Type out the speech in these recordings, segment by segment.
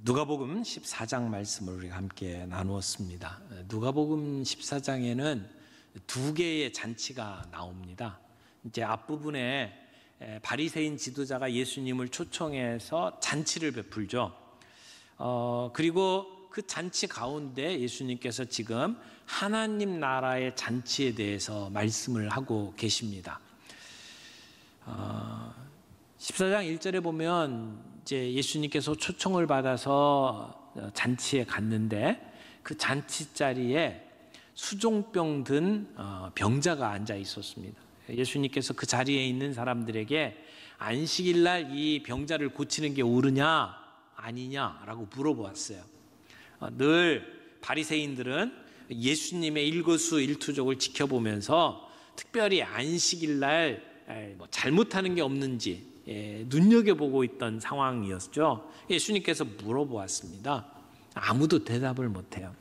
누가복음 14장 말씀을 우리가 함께 나누었습니다. 누가복음 14장에는 두 개의 잔치가 나옵니다. 이제 앞부분에 바리새인 지도자가 예수님을 초청해서 잔치를 베풀죠. 그리고 그 잔치 가운데 예수님께서 지금 하나님 나라의 잔치에 대해서 말씀을 하고 계십니다. 14장 1절에 보면 이제 예수님께서 초청을 받아서 잔치에 갔는데 그 잔치 자리에 수종병 든 병자가 앉아 있었습니다. 예수님께서 그 자리에 있는 사람들에게 안식일 날 이 병자를 고치는 게 옳으냐 아니냐라고 물어보았어요. 늘 바리새인들은 예수님의 일거수일투족을 지켜보면서 특별히 안식일 날 잘못하는 게 없는지 눈여겨보고 있던 상황이었죠. 예수님께서 물어보았습니다. 아무도 대답을 못해요.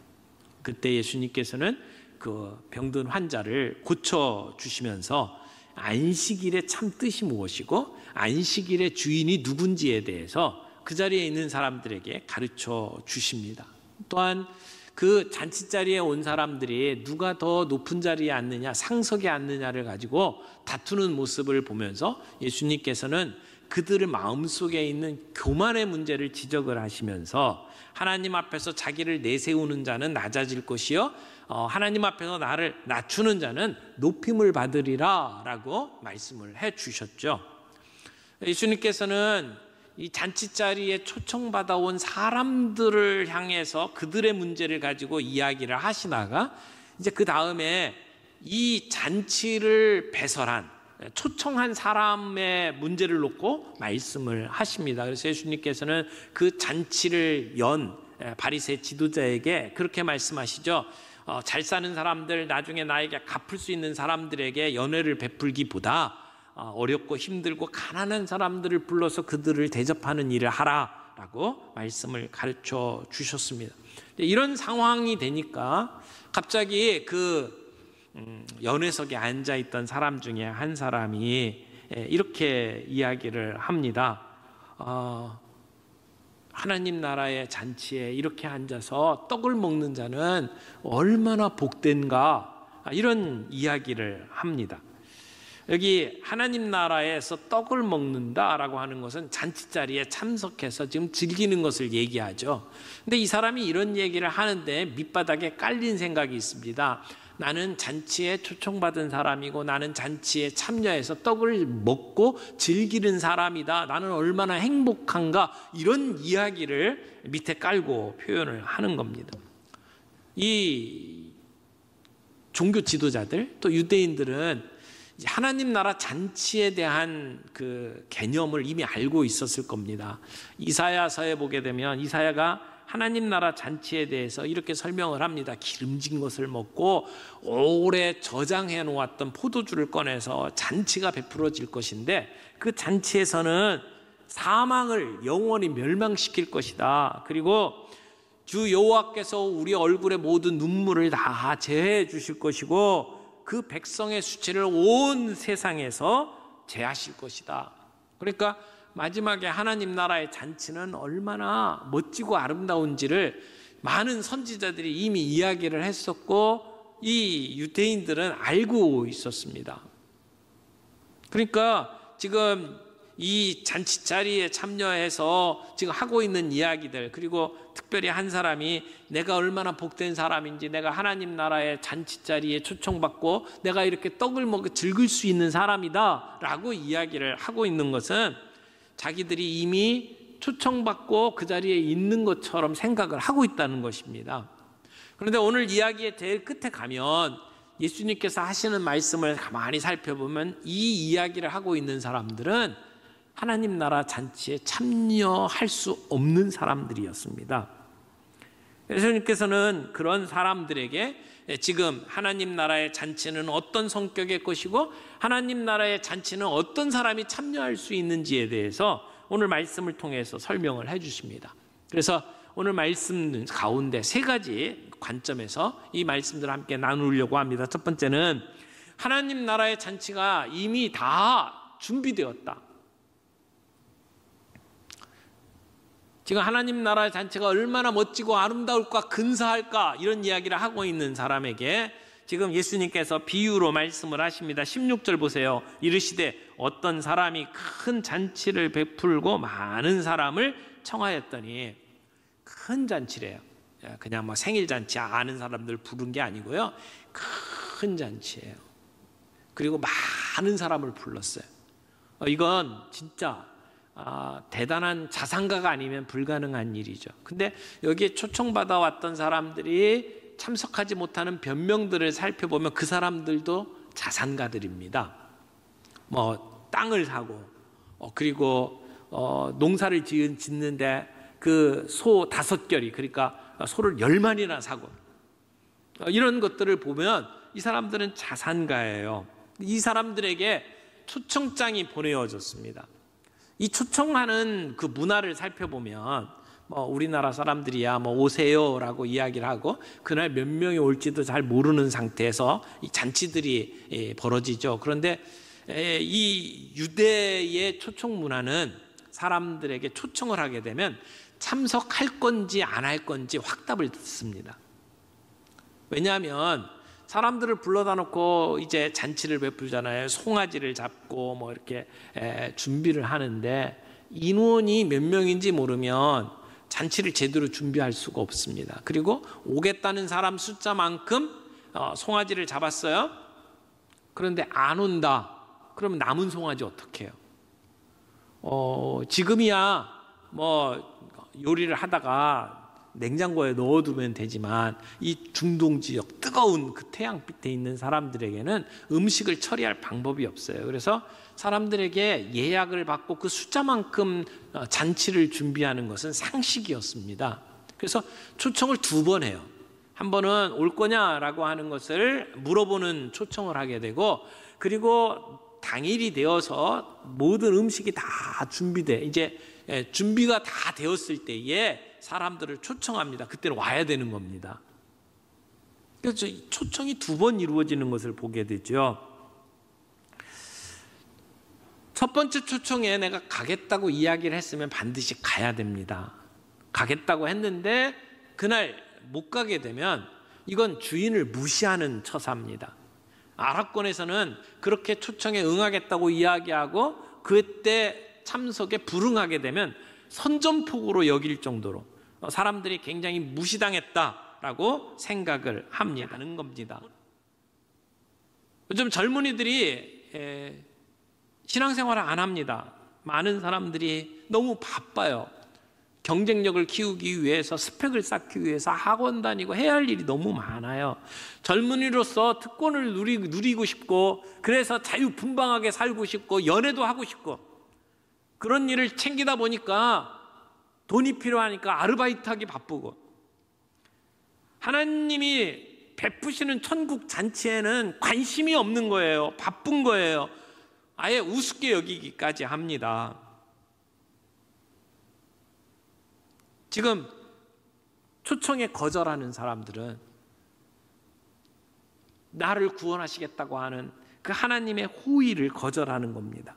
그때 예수님께서는 그 병든 환자를 고쳐주시면서 안식일의 참 뜻이 무엇이고 안식일의 주인이 누군지에 대해서 그 자리에 있는 사람들에게 가르쳐 주십니다. 또한 그 잔치자리에 온 사람들이 누가 더 높은 자리에 앉느냐, 상석에 앉느냐를 가지고 다투는 모습을 보면서 예수님께서는 그들의 마음속에 있는 교만의 문제를 지적을 하시면서 하나님 앞에서 자기를 내세우는 자는 낮아질 것이요 하나님 앞에서 나를 낮추는 자는 높임을 받으리라 라고 말씀을 해 주셨죠. 예수님께서는 이 잔치자리에 초청받아 온 사람들을 향해서 그들의 문제를 가지고 이야기를 하시다가 이제 그 다음에 이 잔치를 배설한 초청한 사람의 문제를 놓고 말씀을 하십니다. 그래서 예수님께서는 그 잔치를 연 바리새 지도자에게 그렇게 말씀하시죠. 잘 사는 사람들, 나중에 나에게 갚을 수 있는 사람들에게 연회를 베풀기보다 어렵고 힘들고 가난한 사람들을 불러서 그들을 대접하는 일을 하라라고 말씀을 가르쳐 주셨습니다. 이런 상황이 되니까 갑자기 그 연회석에 앉아있던 사람 중에 한 사람이 이렇게 이야기를 합니다. 하나님 나라의 잔치에 이렇게 앉아서 떡을 먹는 자는 얼마나 복된가, 이런 이야기를 합니다. 여기 하나님 나라에서 떡을 먹는다라고 하는 것은 잔치자리에 참석해서 지금 즐기는 것을 얘기하죠. 근데 이 사람이 이런 얘기를 하는데 밑바닥에 깔린 생각이 있습니다. 나는 잔치에 초청받은 사람이고 나는 잔치에 참여해서 떡을 먹고 즐기는 사람이다. 나는 얼마나 행복한가, 이런 이야기를 밑에 깔고 표현을 하는 겁니다. 이 종교 지도자들 또 유대인들은 하나님 나라 잔치에 대한 그 개념을 이미 알고 있었을 겁니다. 이사야서에 보게 되면 이사야가 하나님 나라 잔치에 대해서 이렇게 설명을 합니다. 기름진 것을 먹고 오래 저장해 놓았던 포도주를 꺼내서 잔치가 베풀어질 것인데 그 잔치에서는 사망을 영원히 멸망시킬 것이다. 그리고 주 여호와께서 우리 얼굴의 모든 눈물을 다 제해 주실 것이고 그 백성의 수치를 온 세상에서 제하실 것이다. 그러니까 마지막에 하나님 나라의 잔치는 얼마나 멋지고 아름다운지를 많은 선지자들이 이미 이야기를 했었고 이 유대인들은 알고 있었습니다. 그러니까 지금 이 잔치 자리에 참여해서 지금 하고 있는 이야기들, 그리고 특별히 한 사람이 내가 얼마나 복된 사람인지, 내가 하나님 나라의 잔치 자리에 초청받고 내가 이렇게 떡을 먹고 즐길 수 있는 사람이다 라고 이야기를 하고 있는 것은 자기들이 이미 초청받고 그 자리에 있는 것처럼 생각을 하고 있다는 것입니다. 그런데 오늘 이야기의 제일 끝에 가면 예수님께서 하시는 말씀을 가만히 살펴보면 이 이야기를 하고 있는 사람들은 하나님 나라 잔치에 참여할 수 없는 사람들이었습니다. 예수님께서는 그런 사람들에게 지금 하나님 나라의 잔치는 어떤 성격의 것이고 하나님 나라의 잔치는 어떤 사람이 참여할 수 있는지에 대해서 오늘 말씀을 통해서 설명을 해 주십니다. 그래서 오늘 말씀 가운데 세 가지 관점에서 이 말씀들을 함께 나누려고 합니다. 첫 번째는 하나님 나라의 잔치가 이미 다 준비되었다. 지금 하나님 나라의 잔치가 얼마나 멋지고 아름다울까 근사할까 이런 이야기를 하고 있는 사람에게 지금 예수님께서 비유로 말씀을 하십니다. 16절 보세요. 이르시되 어떤 사람이 큰 잔치를 베풀고 많은 사람을 청하였더니, 큰 잔치래요. 그냥 뭐 생일 잔치 아는 사람들 부른 게 아니고요. 큰 잔치예요. 그리고 많은 사람을 불렀어요. 이건 진짜 대단한 자산가가 아니면 불가능한 일이죠. 근데 여기에 초청받아 왔던 사람들이 참석하지 못하는 변명들을 살펴보면 그 사람들도 자산가들입니다. 뭐 땅을 사고 그리고 농사를 짓는데 그 소 5결이, 그러니까 소를 10마리나 사고, 이런 것들을 보면 이 사람들은 자산가예요. 이 사람들에게 초청장이 보내어졌습니다. 이 초청하는 그 문화를 살펴보면 뭐 우리나라 사람들이야 뭐 오세요라고 이야기를 하고 그날 몇 명이 올지도 잘 모르는 상태에서 이 잔치들이 벌어지죠. 그런데 이 유대의 초청 문화는 사람들에게 초청을 하게 되면 참석할 건지 안 할 건지 확답을 듣습니다. 왜냐하면 사람들을 불러다 놓고 이제 잔치를 베풀잖아요. 송아지를 잡고 뭐 이렇게 준비를 하는데 인원이 몇 명인지 모르면 잔치를 제대로 준비할 수가 없습니다. 그리고 오겠다는 사람 숫자만큼 송아지를 잡았어요. 그런데 안 온다. 그러면 남은 송아지 어떻게 해요? 지금이야 뭐 요리를 하다가 냉장고에 넣어두면 되지만 이 중동 지역 뜨거운 그 태양빛에 있는 사람들에게는 음식을 처리할 방법이 없어요. 그래서 사람들에게 예약을 받고 그 숫자만큼 잔치를 준비하는 것은 상식이었습니다. 그래서 초청을 2번 해요. 한 번은 올 거냐라고 하는 것을 물어보는 초청을 하게 되고, 그리고 당일이 되어서 모든 음식이 다 준비돼 이제 준비가 다 되었을 때에 사람들을 초청합니다. 그때는 와야 되는 겁니다. 그래서 초청이 2번 이루어지는 것을 보게 되죠. 첫 번째 초청에 내가 가겠다고 이야기를 했으면 반드시 가야 됩니다. 가겠다고 했는데 그날 못 가게 되면 이건 주인을 무시하는 처사입니다. 아랍권에서는 그렇게 초청에 응하겠다고 이야기하고 그때 참석에 불응하게 되면 선전포고로 여길 정도로 사람들이 굉장히 무시당했다라고 생각을 하는 겁니다. 요즘 젊은이들이 신앙생활을 안 합니다. 많은 사람들이 너무 바빠요. 경쟁력을 키우기 위해서, 스펙을 쌓기 위해서 학원 다니고 해야 할 일이 너무 많아요. 젊은이로서 특권을 누리고 싶고, 그래서 자유분방하게 살고 싶고, 연애도 하고 싶고, 그런 일을 챙기다 보니까 돈이 필요하니까 아르바이트하기 바쁘고, 하나님이 베푸시는 천국 잔치에는 관심이 없는 거예요. 바쁜 거예요. 아예 우습게 여기기까지 합니다. 지금 초청에 거절하는 사람들은 나를 구원하시겠다고 하는 그 하나님의 호의를 거절하는 겁니다.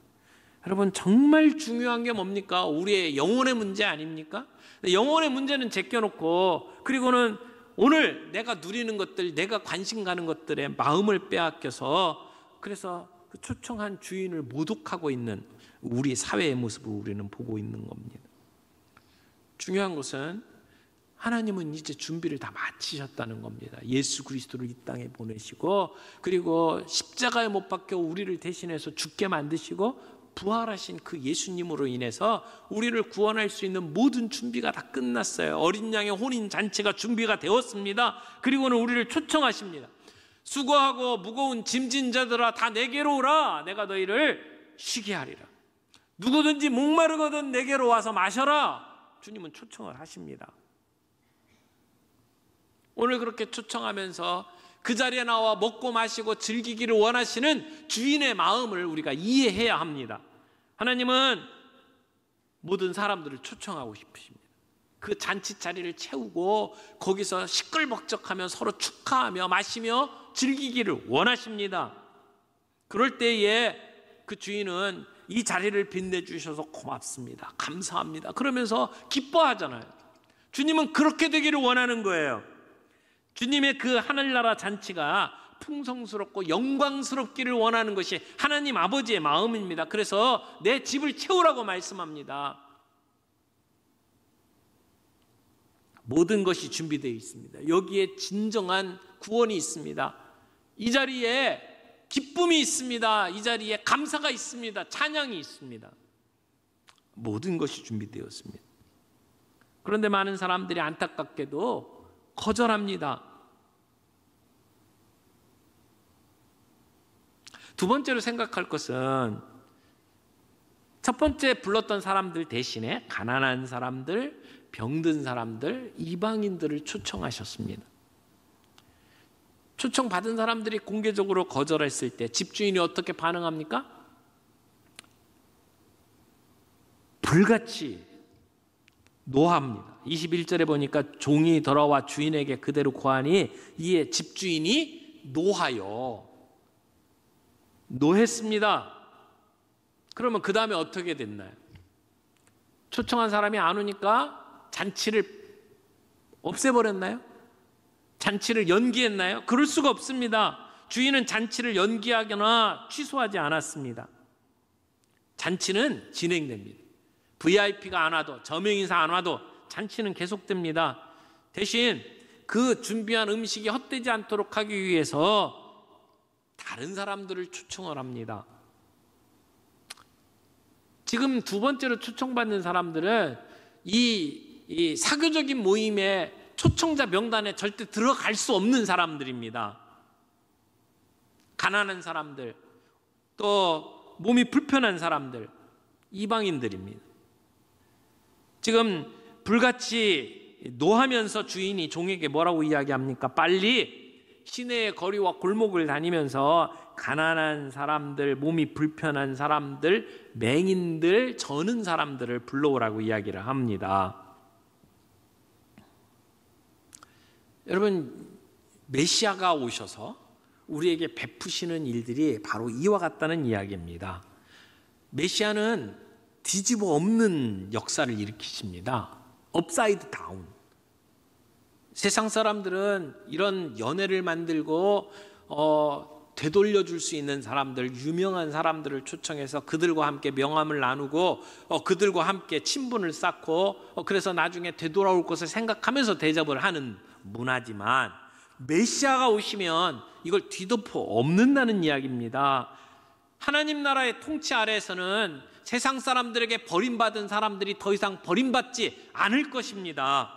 여러분, 정말 중요한 게 뭡니까? 우리의 영혼의 문제 아닙니까? 영혼의 문제는 제껴놓고, 그리고는 오늘 내가 누리는 것들, 내가 관심 가는 것들에 마음을 빼앗겨서, 그래서 그 초청한 주인을 모독하고 있는 우리 사회의 모습을 우리는 보고 있는 겁니다. 중요한 것은 하나님은 이제 준비를 다 마치셨다는 겁니다. 예수 그리스도를 이 땅에 보내시고, 그리고 십자가에 못 박혀 우리를 대신해서 죽게 만드시고 부활하신 그 예수님으로 인해서 우리를 구원할 수 있는 모든 준비가 다 끝났어요. 어린 양의 혼인 잔치가 준비가 되었습니다. 그리고는 우리를 초청하십니다. 수고하고 무거운 짐진 자들아 다 내게로 오라. 내가 너희를 쉬게 하리라. 누구든지 목마르거든 내게로 와서 마셔라. 주님은 초청을 하십니다. 오늘 그렇게 초청하면서 그 자리에 나와 먹고 마시고 즐기기를 원하시는 주인의 마음을 우리가 이해해야 합니다. 하나님은 모든 사람들을 초청하고 싶으십니다. 그 잔치 자리를 채우고 거기서 시끌벅적하며 서로 축하하며 마시며 즐기기를 원하십니다. 그럴 때에 그 주인은 이 자리를 빛내주셔서 고맙습니다. 감사합니다. 그러면서 기뻐하잖아요. 주님은 그렇게 되기를 원하는 거예요. 주님의 그 하늘나라 잔치가 풍성스럽고 영광스럽기를 원하는 것이 하나님 아버지의 마음입니다. 그래서 내 집을 채우라고 말씀합니다. 모든 것이 준비되어 있습니다. 여기에 진정한 구원이 있습니다. 이 자리에 기쁨이 있습니다. 이 자리에 감사가 있습니다. 찬양이 있습니다. 모든 것이 준비되었습니다. 그런데 많은 사람들이 안타깝게도 거절합니다. 두 번째로 생각할 것은 첫 번째 불렀던 사람들 대신에 가난한 사람들, 병든 사람들, 이방인들을 초청하셨습니다. 초청받은 사람들이 공개적으로 거절했을 때 집주인이 어떻게 반응합니까? 불같이 노합니다. 21절에 보니까 종이 돌아와 주인에게 그대로 고하니 이에 집주인이 노하여 노했습니다. 그러면 그 다음에 어떻게 됐나요? 초청한 사람이 안 오니까 잔치를 없애버렸나요? 잔치를 연기했나요? 그럴 수가 없습니다. 주인은 잔치를 연기하거나 취소하지 않았습니다. 잔치는 진행됩니다. VIP가 안 와도, 저명인사 안 와도 잔치는 계속됩니다. 대신 그 준비한 음식이 헛되지 않도록 하기 위해서 다른 사람들을 초청을 합니다. 지금 두 번째로 초청받는 사람들은 이 사교적인 모임에 초청자 명단에 절대 들어갈 수 없는 사람들입니다. 가난한 사람들, 또 몸이 불편한 사람들, 이방인들입니다. 지금 불같이 노하면서 주인이 종에게 뭐라고 이야기합니까? 빨리 시내의 거리와 골목을 다니면서 가난한 사람들, 몸이 불편한 사람들, 맹인들, 저는 사람들을 불러오라고 이야기를 합니다. 여러분, 메시아가 오셔서 우리에게 베푸시는 일들이 바로 이와 같다는 이야기입니다. 메시아는 뒤집어 엎는 역사를 일으키십니다. 업사이드 다운. 세상 사람들은 이런 연회를 만들고 되돌려줄 수 있는 사람들, 유명한 사람들을 초청해서 그들과 함께 명함을 나누고 그들과 함께 친분을 쌓고 그래서 나중에 되돌아올 것을 생각하면서 대접을 하는 문화지만 메시아가 오시면 이걸 뒤덮어 엎는다는 이야기입니다. 하나님 나라의 통치 아래에서는 세상 사람들에게 버림받은 사람들이 더 이상 버림받지 않을 것입니다.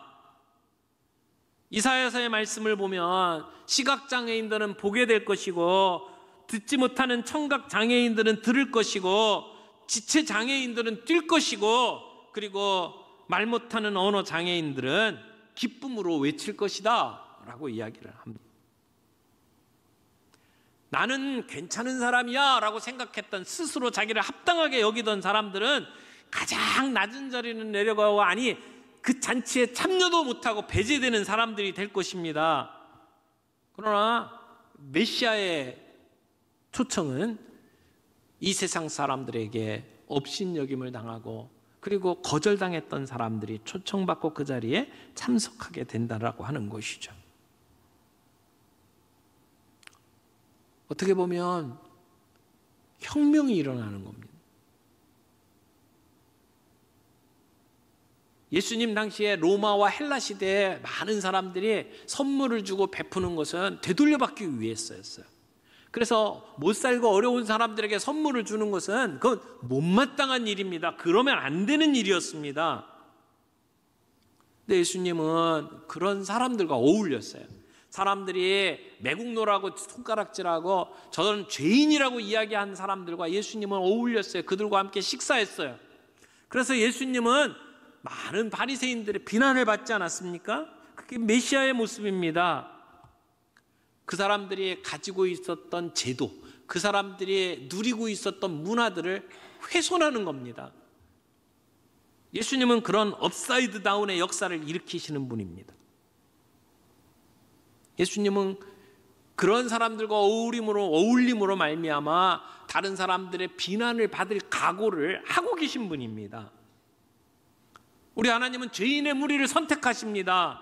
이사야서의 말씀을 보면 시각장애인들은 보게 될 것이고 듣지 못하는 청각장애인들은 들을 것이고 지체장애인들은 뛸 것이고 그리고 말 못하는 언어장애인들은 기쁨으로 외칠 것이다 라고 이야기를 합니다. 나는 괜찮은 사람이야 라고 생각했던 스스로 자기를 합당하게 여기던 사람들은 가장 낮은 자리는 내려가고 아니 그 잔치에 참여도 못하고 배제되는 사람들이 될 것입니다. 그러나 메시아의 초청은 이 세상 사람들에게 업신여김을 당하고 그리고 거절당했던 사람들이 초청받고 그 자리에 참석하게 된다라고 하는 것이죠. 어떻게 보면 혁명이 일어나는 겁니다. 예수님 당시에 로마와 헬라 시대에 많은 사람들이 선물을 주고 베푸는 것은 되돌려받기 위해서였어요. 그래서 못 살고 어려운 사람들에게 선물을 주는 것은 그건 못마땅한 일입니다. 그러면 안 되는 일이었습니다. 근데 예수님은 그런 사람들과 어울렸어요. 사람들이 매국노라고 손가락질하고 저는 죄인이라고 이야기한 사람들과 예수님은 어울렸어요. 그들과 함께 식사했어요. 그래서 예수님은 많은 바리새인들의 비난을 받지 않았습니까? 그게 메시아의 모습입니다. 그 사람들이 가지고 있었던 제도, 그 사람들이 누리고 있었던 문화들을 훼손하는 겁니다. 예수님은 그런 업사이드 다운의 역사를 일으키시는 분입니다. 예수님은 그런 사람들과 어울림으로 말미암아 다른 사람들의 비난을 받을 각오를 하고 계신 분입니다. 우리 하나님은 죄인의 무리를 선택하십니다.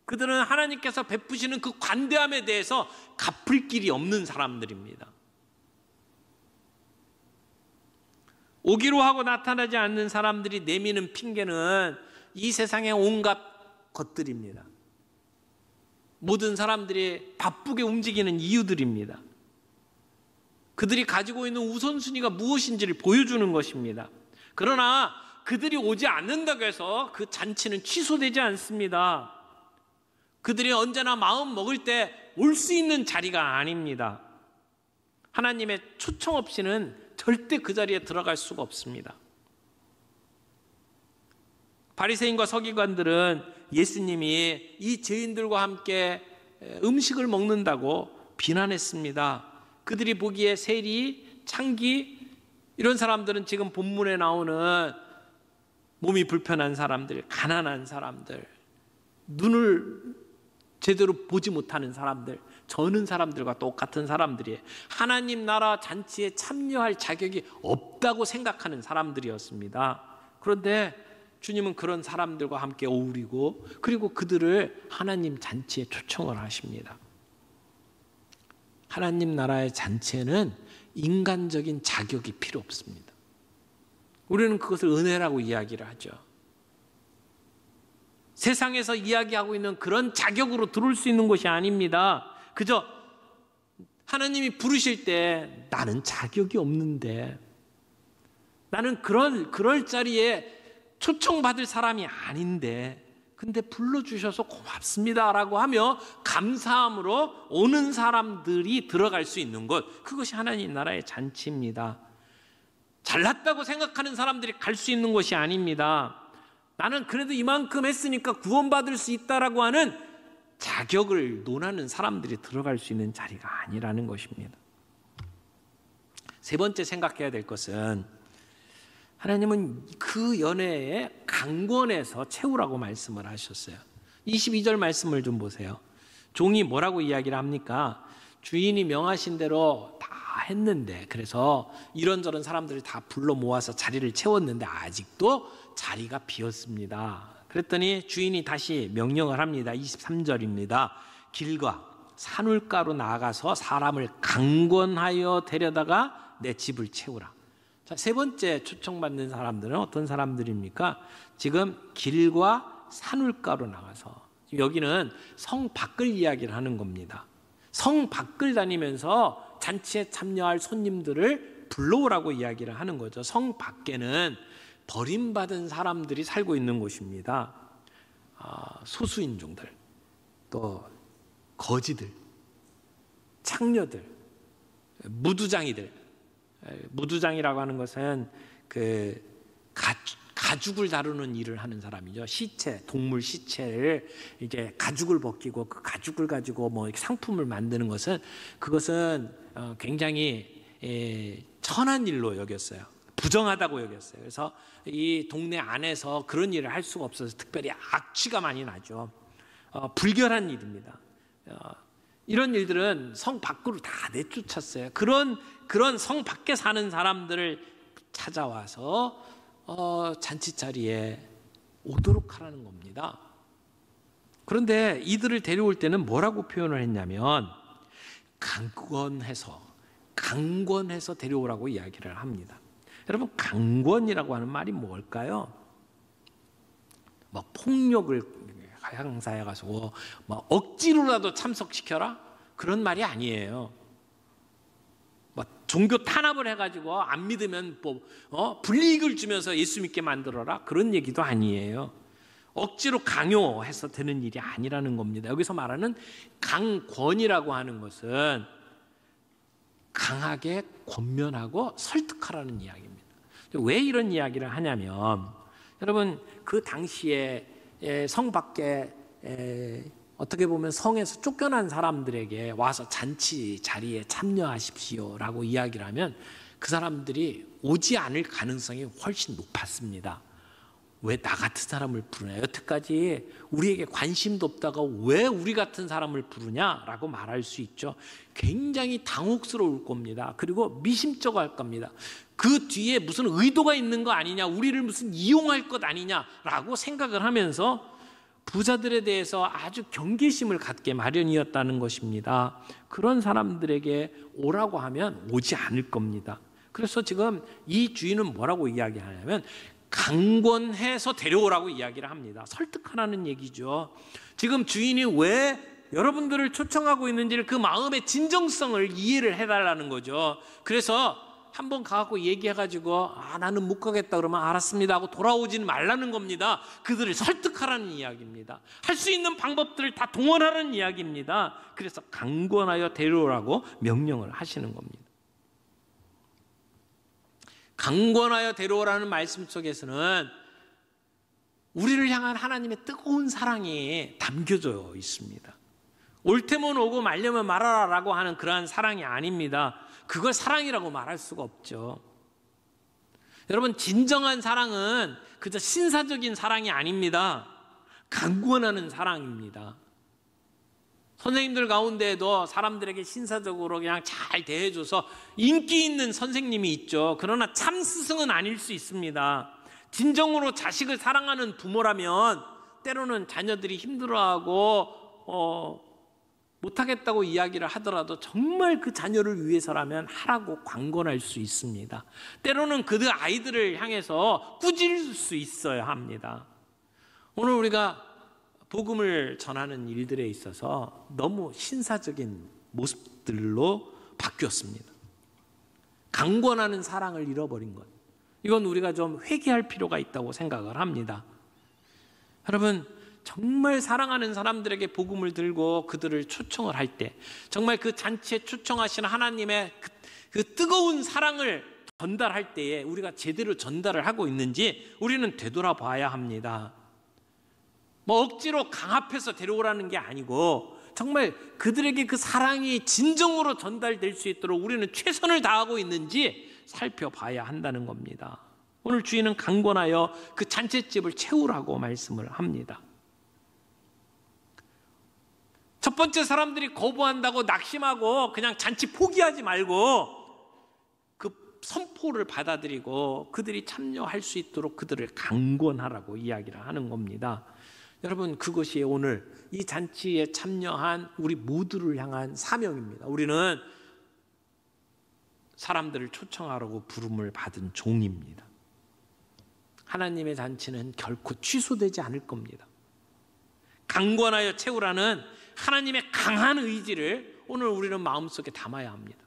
그들은 하나님께서 베푸시는 그 관대함에 대해서 갚을 길이 없는 사람들입니다. 오기로 하고 나타나지 않는 사람들이 내미는 핑계는 이 세상의 온갖 것들입니다. 모든 사람들이 바쁘게 움직이는 이유들입니다. 그들이 가지고 있는 우선순위가 무엇인지를 보여주는 것입니다. 그러나 그들이 오지 않는다고 해서 그 잔치는 취소되지 않습니다. 그들이 언제나 마음 먹을 때 올 수 있는 자리가 아닙니다. 하나님의 초청 없이는 절대 그 자리에 들어갈 수가 없습니다. 바리새인과 서기관들은 예수님이 이 죄인들과 함께 음식을 먹는다고 비난했습니다. 그들이 보기에 세리, 창기 이런 사람들은 지금 본문에 나오는 몸이 불편한 사람들, 가난한 사람들, 눈을 제대로 보지 못하는 사람들, 저는 사람들과 똑같은 사람들이에요. 하나님 나라 잔치에 참여할 자격이 없다고 생각하는 사람들이었습니다. 그런데 주님은 그런 사람들과 함께 어울리고 그리고 그들을 하나님 잔치에 초청을 하십니다. 하나님 나라의 잔치에는 인간적인 자격이 필요 없습니다. 우리는 그것을 은혜라고 이야기를 하죠. 세상에서 이야기하고 있는 그런 자격으로 들어올 수 있는 것이 아닙니다. 그저 하나님이 부르실 때 나는 자격이 없는데, 나는 그럴 자리에 초청받을 사람이 아닌데 근데 불러주셔서 고맙습니다 라고 하며 감사함으로 오는 사람들이 들어갈 수 있는 것, 그것이 하나님 나라의 잔치입니다. 잘났다고 생각하는 사람들이 갈 수 있는 것이 아닙니다. 나는 그래도 이만큼 했으니까 구원받을 수 있다라고 하는 자격을 논하는 사람들이 들어갈 수 있는 자리가 아니라는 것입니다. 세 번째 생각해야 될 것은, 하나님은 그 연회에 강권해서 채우라고 말씀을 하셨어요. 22절 말씀을 좀 보세요. 종이 뭐라고 이야기를 합니까? 주인이 명하신 대로 다 했는데, 그래서 이런저런 사람들을 다 불러 모아서 자리를 채웠는데 아직도 자리가 비었습니다. 그랬더니 주인이 다시 명령을 합니다. 23절입니다. 길과 산울가로 나가서 사람을 강권하여 데려다가 내 집을 채우라. 자, 세 번째 초청받는 사람들은 어떤 사람들입니까? 지금 길과 산울가로 나가서, 여기는 성 밖을 이야기를 하는 겁니다. 성 밖을 다니면서 잔치에 참여할 손님들을 불러오라고 이야기를 하는 거죠. 성 밖에는 버림받은 사람들이 살고 있는 곳입니다. 소수인종들, 또 거지들, 창녀들, 무두장이들. 무두장이라고 하는 것은 그 가죽을 다루는 일을 하는 사람이죠. 시체, 동물 시체를 이제 가죽을 벗기고 그 가죽을 가지고 뭐 상품을 만드는 것은, 그것은 굉장히 천한 일로 여겼어요. 부정하다고 여겼어요. 그래서 이 동네 안에서 그런 일을 할 수가 없어서 특별히 악취가 많이 나죠. 불결한 일입니다. 이런 일들은 성 밖으로 다 내쫓았어요. 그런 성 밖에 사는 사람들을 찾아와서 잔치 자리에 오도록 하라는 겁니다. 그런데 이들을 데려올 때는 뭐라고 표현을 했냐면 강권해서 데려오라고 이야기를 합니다. 여러분, 강권이라고 하는 말이 뭘까요? 뭐 폭력을 행사해가지고 뭐 억지로라도 참석시켜라? 그런 말이 아니에요. 뭐 종교 탄압을 해가지고 안 믿으면 불이익을 주면서 예수 믿게 만들어라? 그런 얘기도 아니에요. 억지로 강요해서 되는 일이 아니라는 겁니다. 여기서 말하는 강권이라고 하는 것은 강하게 권면하고 설득하라는 이야기입니다. 왜 이런 이야기를 하냐면, 여러분, 그 당시에 성 밖에 어떻게 보면 성에서 쫓겨난 사람들에게 와서 잔치 자리에 참여하십시오라고 이야기를 하면 그 사람들이 오지 않을 가능성이 훨씬 높았습니다. 왜 나 같은 사람을 부르냐? 여태까지 우리에게 관심도 없다가 왜 우리 같은 사람을 부르냐라고 말할 수 있죠. 굉장히 당혹스러울 겁니다. 그리고 미심쩍어할 겁니다. 그 뒤에 무슨 의도가 있는 거 아니냐, 우리를 무슨 이용할 것 아니냐라고 생각을 하면서 부자들에 대해서 아주 경계심을 갖게 마련이었다는 것입니다. 그런 사람들에게 오라고 하면 오지 않을 겁니다. 그래서 지금 이 주인은 뭐라고 이야기하냐면 강권해서 데려오라고 이야기를 합니다. 설득하라는 얘기죠. 지금 주인이 왜 여러분들을 초청하고 있는지를, 그 마음의 진정성을 이해를 해달라는 거죠. 그래서 한번 가갖고 얘기해가지고 나는 못 가겠다 그러면 알았습니다 하고 돌아오지는 말라는 겁니다. 그들을 설득하라는 이야기입니다. 할 수 있는 방법들을 다 동원하라는 이야기입니다. 그래서 강권하여 데려오라고 명령을 하시는 겁니다. 강권하여 데려오라는 말씀 속에서는 우리를 향한 하나님의 뜨거운 사랑이 담겨져 있습니다. 올 테면 오고 말려면 말아라라고 하는 그러한 사랑이 아닙니다. 그걸 사랑이라고 말할 수가 없죠. 여러분, 진정한 사랑은 그저 신사적인 사랑이 아닙니다. 강권하는 사랑입니다. 선생님들 가운데에도 사람들에게 신사적으로 그냥 잘 대해줘서 인기 있는 선생님이 있죠. 그러나 참 스승은 아닐 수 있습니다. 진정으로 자식을 사랑하는 부모라면 때로는 자녀들이 힘들어하고 못하겠다고 이야기를 하더라도 정말 그 자녀를 위해서라면 하라고 강권할 수 있습니다. 때로는 그 아이들을 향해서 꾸짖을 수 있어야 합니다. 오늘 우리가 복음을 전하는 일들에 있어서 너무 신사적인 모습들로 바뀌었습니다. 강권하는 사랑을 잃어버린 것, 이건 우리가 좀 회개할 필요가 있다고 생각을 합니다. 여러분, 정말 사랑하는 사람들에게 복음을 들고 그들을 초청을 할 때 정말 그 잔치에 초청하신 하나님의 그 뜨거운 사랑을 전달할 때에 우리가 제대로 전달을 하고 있는지 우리는 되돌아봐야 합니다. 억지로 강압해서 데려오라는 게 아니고 정말 그들에게 그 사랑이 진정으로 전달될 수 있도록 우리는 최선을 다하고 있는지 살펴봐야 한다는 겁니다. 오늘 주인은 강권하여 그 잔치집을 채우라고 말씀을 합니다. 첫 번째, 사람들이 거부한다고 낙심하고 그냥 잔치 포기하지 말고 그 선포를 받아들이고 그들이 참여할 수 있도록 그들을 강권하라고 이야기를 하는 겁니다. 여러분, 그것이 오늘 이 잔치에 참여한 우리 모두를 향한 사명입니다. 우리는 사람들을 초청하라고 부름을 받은 종입니다. 하나님의 잔치는 결코 취소되지 않을 겁니다. 강권하여 채우라는 하나님의 강한 의지를 오늘 우리는 마음속에 담아야 합니다.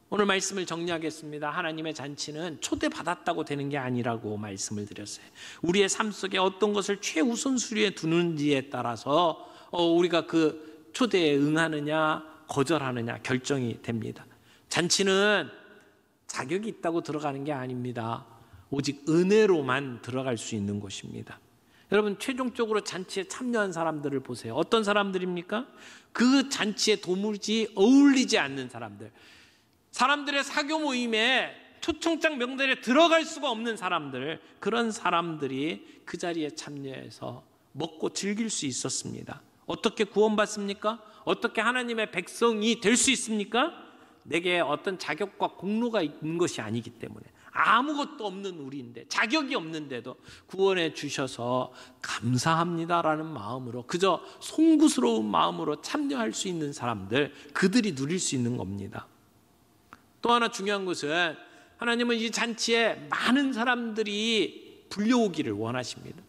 오늘 말씀을 정리하겠습니다. 하나님의 잔치는 초대받았다고 되는 게 아니라고 말씀을 드렸어요. 우리의 삶 속에 어떤 것을 최우선순위에 두는지에 따라서 우리가 그 초대에 응하느냐 거절하느냐 결정이 됩니다. 잔치는 자격이 있다고 들어가는 게 아닙니다. 오직 은혜로만 들어갈 수 있는 곳입니다. 여러분, 최종적으로 잔치에 참여한 사람들을 보세요. 어떤 사람들입니까? 그 잔치에 도무지 어울리지 않는 사람들, 사람들의 사교 모임에 초청장 명단에 들어갈 수가 없는 사람들, 그런 사람들이 그 자리에 참여해서 먹고 즐길 수 있었습니다. 어떻게 구원받습니까? 어떻게 하나님의 백성이 될 수 있습니까? 내게 어떤 자격과 공로가 있는 것이 아니기 때문에, 아무것도 없는 우리인데, 자격이 없는데도 구원해 주셔서 감사합니다라는 마음으로, 그저 송구스러운 마음으로 참여할 수 있는 사람들, 그들이 누릴 수 있는 겁니다. 또 하나 중요한 것은 하나님은 이 잔치에 많은 사람들이 불려오기를 원하십니다.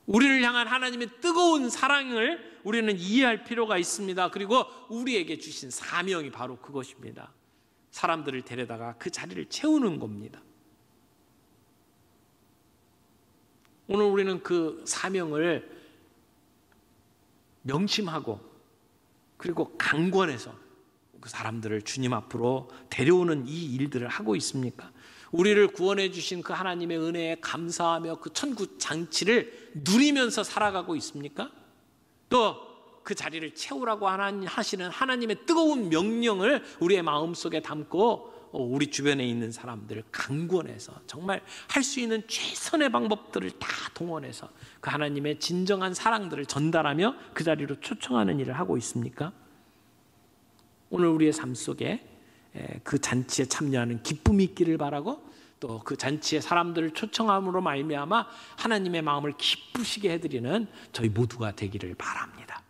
우리를 향한 하나님의 뜨거운 사랑을 우리는 이해할 필요가 있습니다. 그리고 우리에게 주신 사명이 바로 그것입니다. 사람들을 데려다가 그 자리를 채우는 겁니다. 오늘 우리는 그 사명을 명심하고 그리고 강권해서 그 사람들을 주님 앞으로 데려오는 이 일들을 하고 있습니까? 우리를 구원해 주신 그 하나님의 은혜에 감사하며 그 천국 잔치를 누리면서 살아가고 있습니까? 또 그 자리를 채우라고 하시는 하나님의 뜨거운 명령을 우리의 마음속에 담고 우리 주변에 있는 사람들을 강권해서 정말 할 수 있는 최선의 방법들을 다 동원해서 그 하나님의 진정한 사랑들을 전달하며 그 자리로 초청하는 일을 하고 있습니까? 오늘 우리의 삶 속에 그 잔치에 참여하는 기쁨이 있기를 바라고, 또 그 잔치에 사람들을 초청함으로 말미암아 하나님의 마음을 기쁘시게 해드리는 저희 모두가 되기를 바랍니다.